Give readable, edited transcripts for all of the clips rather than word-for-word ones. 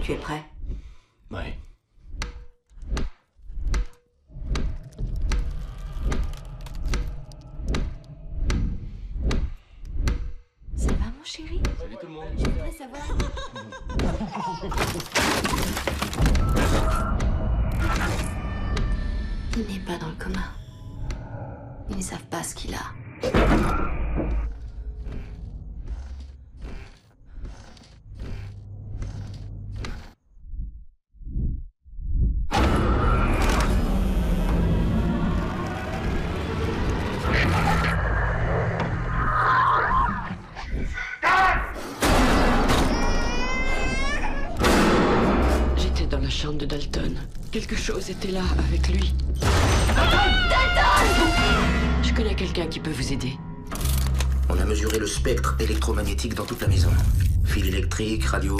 Tu es prêt? Oui. Ça va, mon chéri? Salut tout le monde. Je voudrais savoir... Il n'est pas dans le coma. Ils ne savent pas ce qu'il a. J'étais dans la chambre de Dalton. Quelque chose était là avec lui. Je connais quelqu'un qui peut vous aider. On a mesuré le spectre électromagnétique dans toute la maison. Fil électrique, radio.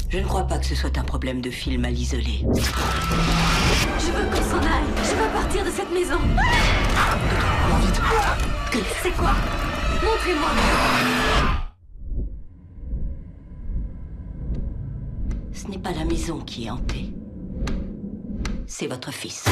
Je ne crois pas que ce soit un problème de fil mal isolé. Je veux qu'on s'en aille. Je veux partir de cette maison. C'est quoi? Montrez-moi. Ce n'est pas la maison qui est hantée. C'est votre fils.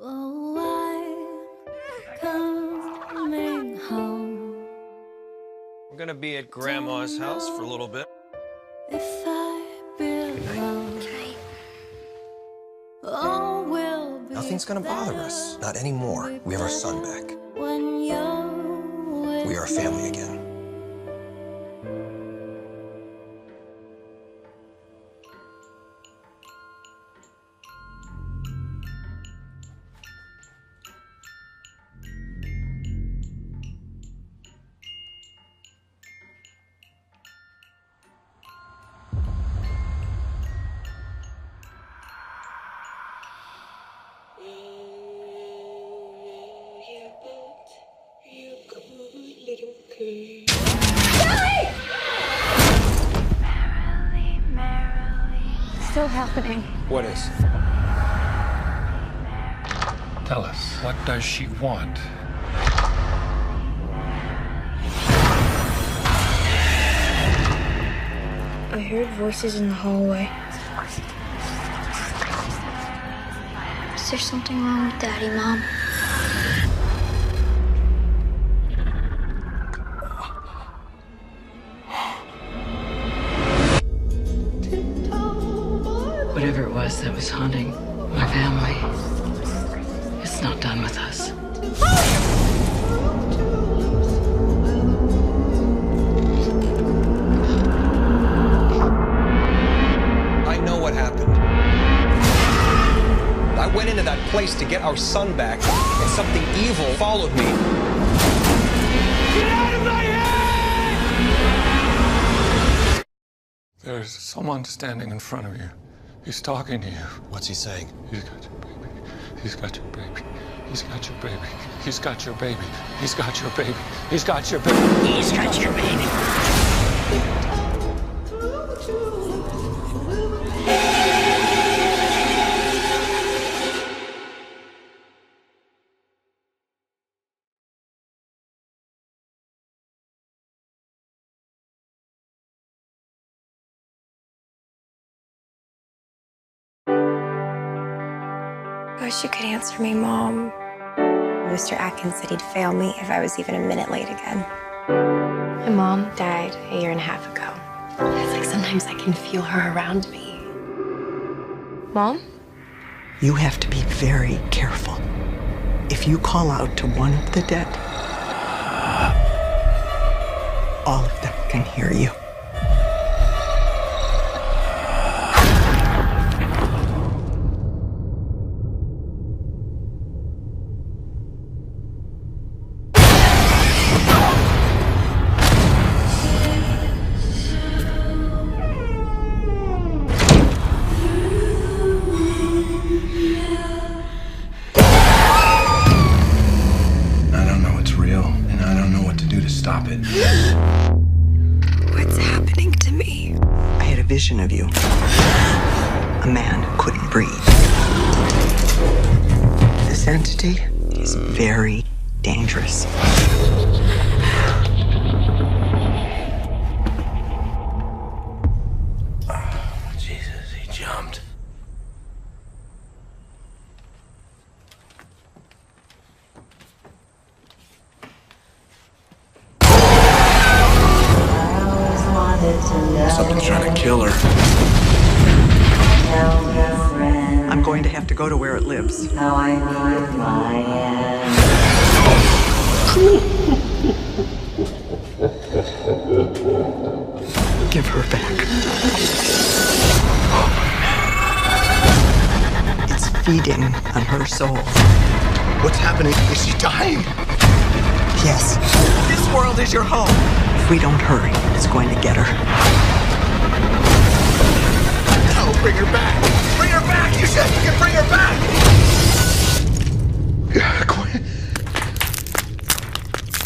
Oh, I'm coming home. We're gonna be at Grandma's house for a little bit. If I belong, all will be Nothing's gonna bother us. Not anymore. We have our son back. when you're We are a family again. still happening. What is? Tell us, what does she want? I heard voices in the hallway. Is there something wrong with Daddy, Mom? Whatever it was that was haunting my family, it's not done with us. I know what happened. I went into that place to get our son back, and something evil followed me. Get out of my head! There's someone standing in front of you. He's talking to you. What's he saying? He's got your baby. He's got your baby. He's got your baby. He's got your baby. He's got your baby. He's got your baby. He's got your baby. I wish you could answer me, Mom. Mr. Atkins said he'd fail me if I was even a minute late again. My mom died a year and a half ago. It's like sometimes I can feel her around me. Mom? You have to be very careful. If you call out to one of the dead, all of them can hear you. I don't know what's real. vision of you. A man who couldn't breathe. This entity is very dangerous. Jesus, he jumped. Something's trying to kill her. I'm going to have to go to where it lives. Give her back. It's feeding on her soul. What's happening? Is she dying? Yes. This world is your home. If we don't hurry, it's going to get her. No, bring her back! Bring her back! You said you can bring her back! Gwen.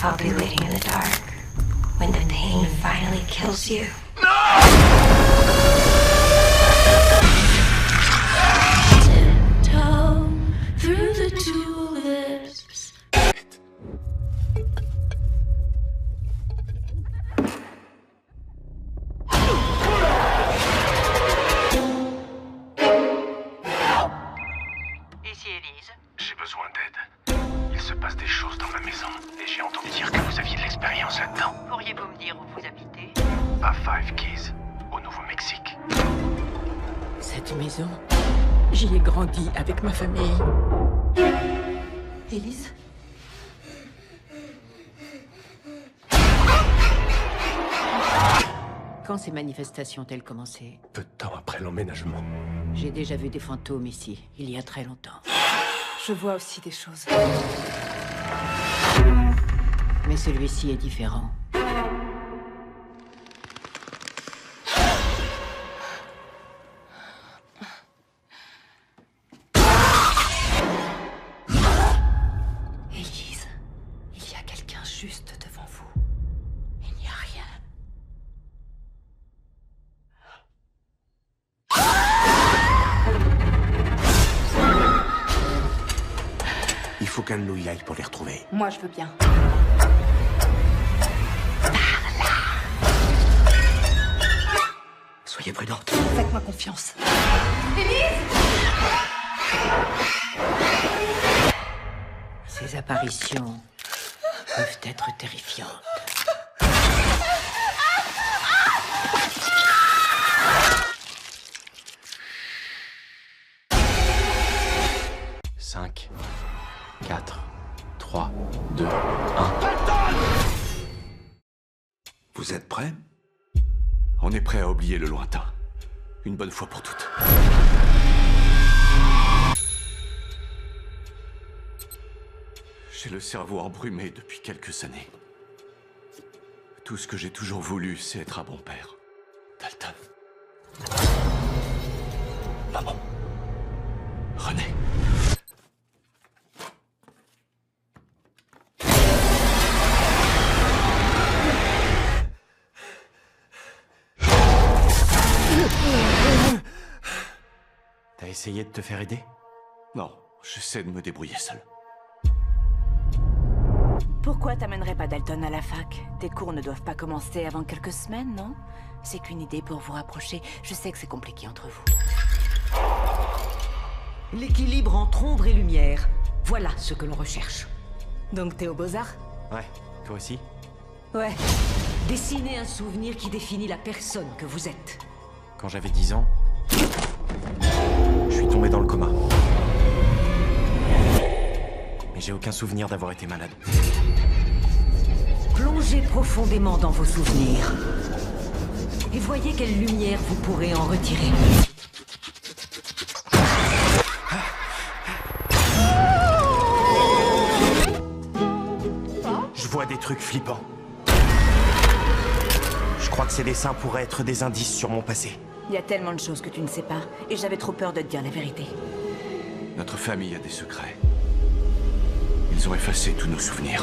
I'll be waiting in the dark when the pain finally kills you. Toe through the tulips. Ici Élise. J'ai besoin d'aide. Il se passe des choses dans ma maison et j'ai entendu dire que vous aviez de l'expérience là-dedans. Pourriez-vous me dire où vous habitez? À Five Keys, au Nouveau-Mexique. Cette maison, j'y ai grandi avec ma famille. Élise? Quand ces manifestations ont-elles commencé? Peu de temps après l'emménagement. J'ai déjà vu des fantômes ici, il y a très longtemps. Je vois aussi des choses. Mais celui-ci est différent. Élise, il y a quelqu'un juste devant vous. Il n'y a rien. Il faut qu'un de nous y aille pour les retrouver. Moi, je veux bien. Soyez prudente. Faites-moi confiance. Ces apparitions peuvent être terrifiantes. Cinq, 4, 3, 2, 1. Vous êtes prêts? On est prêt à oublier le lointain. Une bonne fois pour toutes. J'ai le cerveau embrumé depuis quelques années. Tout ce que j'ai toujours voulu, c'est être un bon père. Dalton. Maman. René. T'as essayé de te faire aider? Non, j'essaie de me débrouiller seul. Pourquoi t'amènerais pas Dalton à la fac? Tes cours ne doivent pas commencer avant quelques semaines, non? C'est qu'une idée pour vous rapprocher. Je sais que c'est compliqué entre vous. L'équilibre entre ombre et lumière. Voilà ce que l'on recherche. Donc t'es aux Beaux-Arts? Ouais, toi aussi? Ouais. Dessiner un souvenir qui définit la personne que vous êtes. Quand j'avais 10 ans, je suis tombé dans le coma. Mais j'ai aucun souvenir d'avoir été malade. Plongez profondément dans vos souvenirs. Et voyez quelle lumière vous pourrez en retirer. Je vois des trucs flippants. Je crois que ces dessins pourraient être des indices sur mon passé. Il y a tellement de choses que tu ne sais pas, et j'avais trop peur de te dire la vérité. Notre famille a des secrets. Ils ont effacé tous nos souvenirs.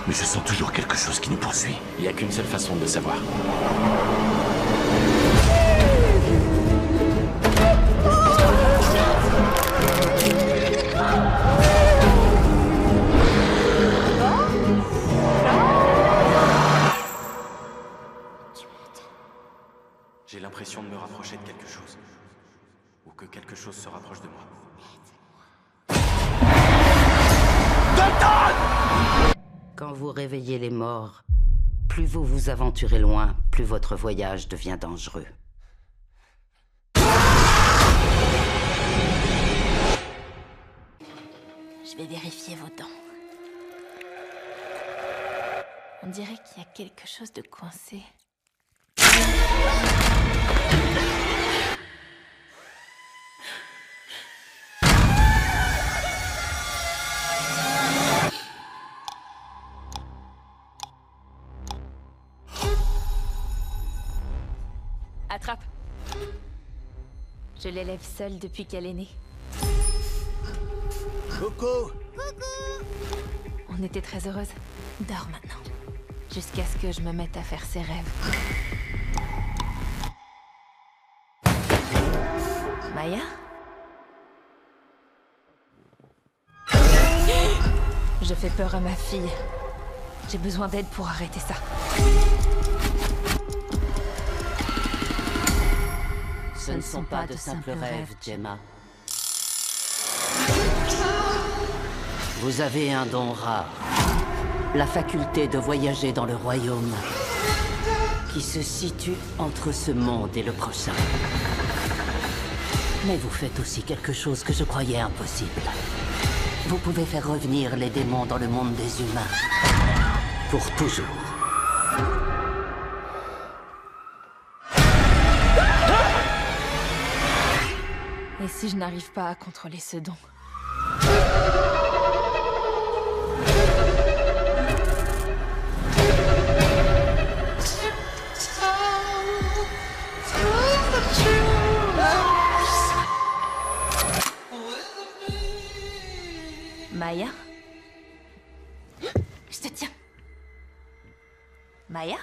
Mais je sens toujours quelque chose qui nous poursuit. Il n'y a qu'une seule façon de le savoir. J'ai l'impression de me rapprocher de quelque chose. Ou que quelque chose se rapproche de moi. Quand vous réveillez les morts, plus vous vous aventurez loin, plus votre voyage devient dangereux. Je vais vérifier vos dents. On dirait qu'il y a quelque chose de coincé. Attrape. Je l'élève seule depuis qu'elle est née. Coco! On était très heureuses. Dors maintenant. Jusqu'à ce que je me mette à faire ses rêves. Maya? Je fais peur à ma fille. J'ai besoin d'aide pour arrêter ça. Ce ne sont pas de simples rêves, Gemma. Vous avez un don rare. La faculté de voyager dans le royaume qui se situe entre ce monde et le prochain. Mais vous faites aussi quelque chose que je croyais impossible. Vous pouvez faire revenir les démons dans le monde des humains. Pour toujours. Et si je n'arrive pas à contrôler ce don? Maya? Je te tiens. Maya?